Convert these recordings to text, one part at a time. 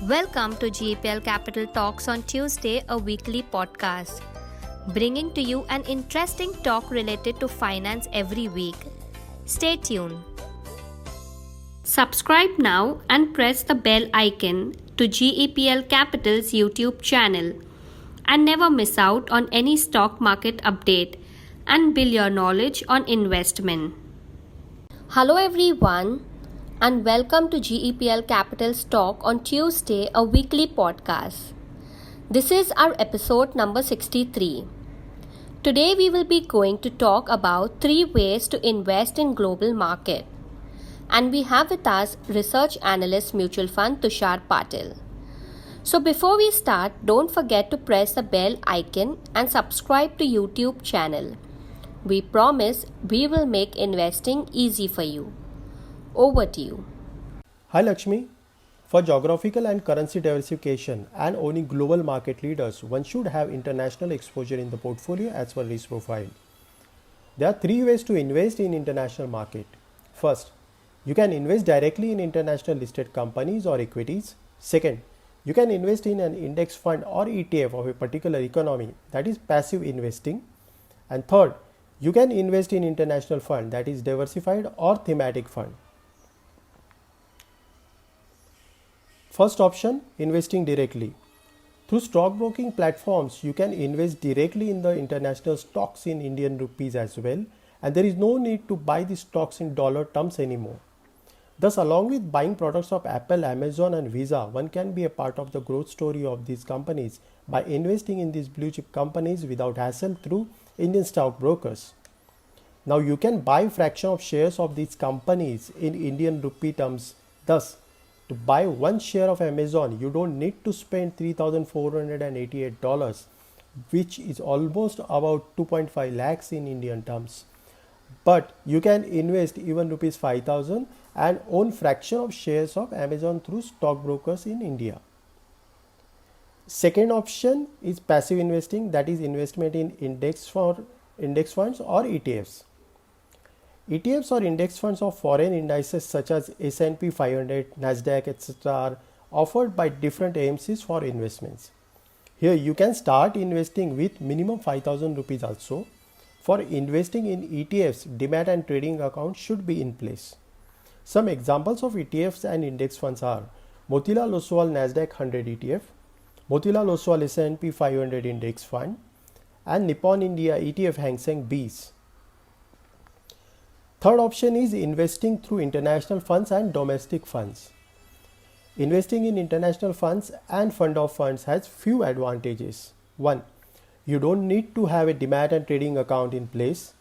Welcome to GPL Capital Talks on Tuesday, a weekly podcast, bringing to you an interesting talk related to finance every week. Stay tuned. Subscribe now and press the bell icon to GEPL Capital's YouTube channel and never miss out on any stock market update and build your knowledge on investment. Hello everyone and welcome to GEPL Capital's Talk on Tuesday, a weekly podcast. This is our episode number 63. Today we will be going to talk about 3 ways to invest in global market. And we have with us research analyst mutual fund Tushar Patil. So before we start, don't forget to press the bell icon and subscribe to YouTube channel. We promise we will make investing easy for you. Over to you. Hi Lakshmi. For geographical and currency diversification and owning global market leaders, one should have international exposure in the portfolio as per risk profile. There are 3 ways to invest in international market. First, you can invest directly in international listed companies or equities. Second, you can invest in an index fund or ETF of a particular economy, that is passive investing. And third, you can invest in international fund, that is diversified or thematic fund. First option, investing directly. Through stockbroking platforms, you can invest directly in the international stocks in Indian rupees as well, and there is no need to buy the stocks in dollar terms anymore. Thus, along with buying products of Apple, Amazon and Visa, one can be a part of the growth story of these companies by investing in these blue chip companies without hassle through Indian stockbrokers. Now you can buy fraction of shares of these companies in Indian rupee terms. Thus, to buy one share of Amazon, you don't need to spend $3,488, which is almost about 2.5 lakhs in Indian terms. But you can invest even rupees 5,000 and own fraction of shares of Amazon through stockbrokers in India. Second option is passive investing, that is investment in index funds or ETFs. ETFs or index funds of foreign indices such as S&P 500, Nasdaq, etc. are offered by different AMCs for investments. Here you can start investing with minimum 5,000 rupees also. For investing in ETFs, demat and trading account should be in place. Some examples of ETFs and index funds are Motilal Oswal Nasdaq 100 ETF, Motilal Oswal S&P 500 Index Fund, and Nippon India ETF Hang Seng BEES. Third option is investing through international funds and domestic funds. Investing in international funds and fund of funds has few advantages. 1. You don't need to have a demat and trading account in place.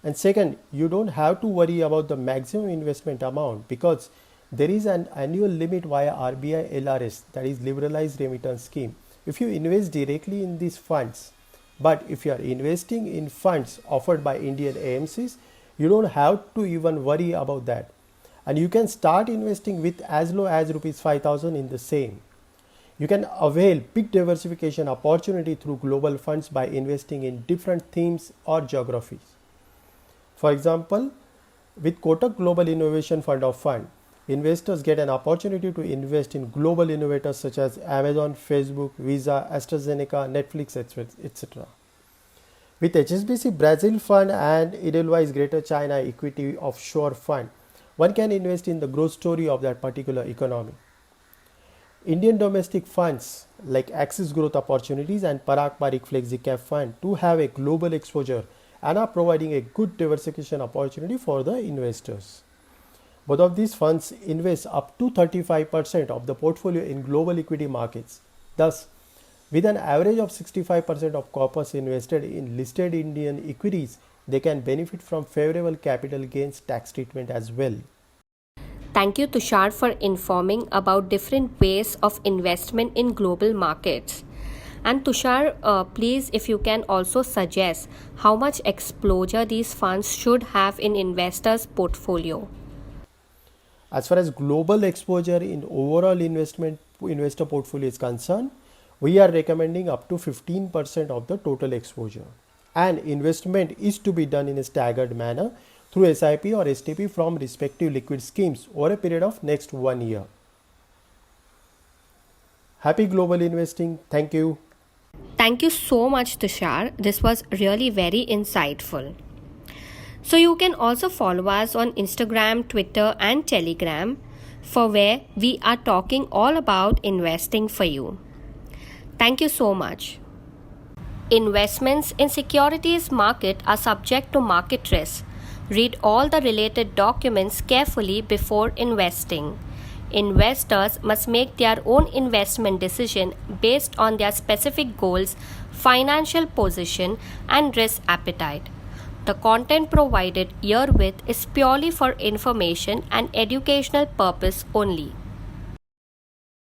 And second, you don't have to worry about the maximum investment amount because there is an annual limit via RBI LRS, that is Liberalized Remittance Scheme, if you invest directly in these funds. But if you are investing in funds offered by Indian AMCs, you don't have to even worry about that. And you can start investing with as low as rupees 5,000 in the same. You can avail big diversification opportunity through global funds by investing in different themes or geographies. For example, with Kotak Global Innovation Fund of Fund, investors get an opportunity to invest in global innovators such as Amazon, Facebook, Visa, AstraZeneca, Netflix, etc. With HSBC Brazil Fund and Edelweiss Greater China Equity Offshore Fund, one can invest in the growth story of that particular economy. Indian domestic funds like Axis Growth Opportunities and Parag Parikh Flexi Cap Fund do have a global exposure and are providing a good diversification opportunity for the investors. Both of these funds invest up to 35% of the portfolio in global equity markets. Thus, with an average of 65% of corpus invested in listed Indian equities, they can benefit from favorable capital gains tax treatment as well. Thank you, Tushar, for informing about different ways of investment in global markets. And Tushar, please, if you can also suggest how much exposure these funds should have in investors' portfolio. As far as global exposure in overall investor portfolio is concerned, we are recommending up to 15% of the total exposure. And investment is to be done in a staggered manner through SIP or STP from respective liquid schemes over a period of next 1 year. Happy global investing. Thank you. Thank you so much, Tushar. This was really very insightful. So you can also follow us on Instagram, Twitter, and Telegram, for where we are talking all about investing for you. Thank you so much. Investments in securities market are subject to market risk. Read all the related documents carefully before investing. Investors must make their own investment decision based on their specific goals, financial position, and risk appetite. The content provided herewith is purely for information and educational purpose only.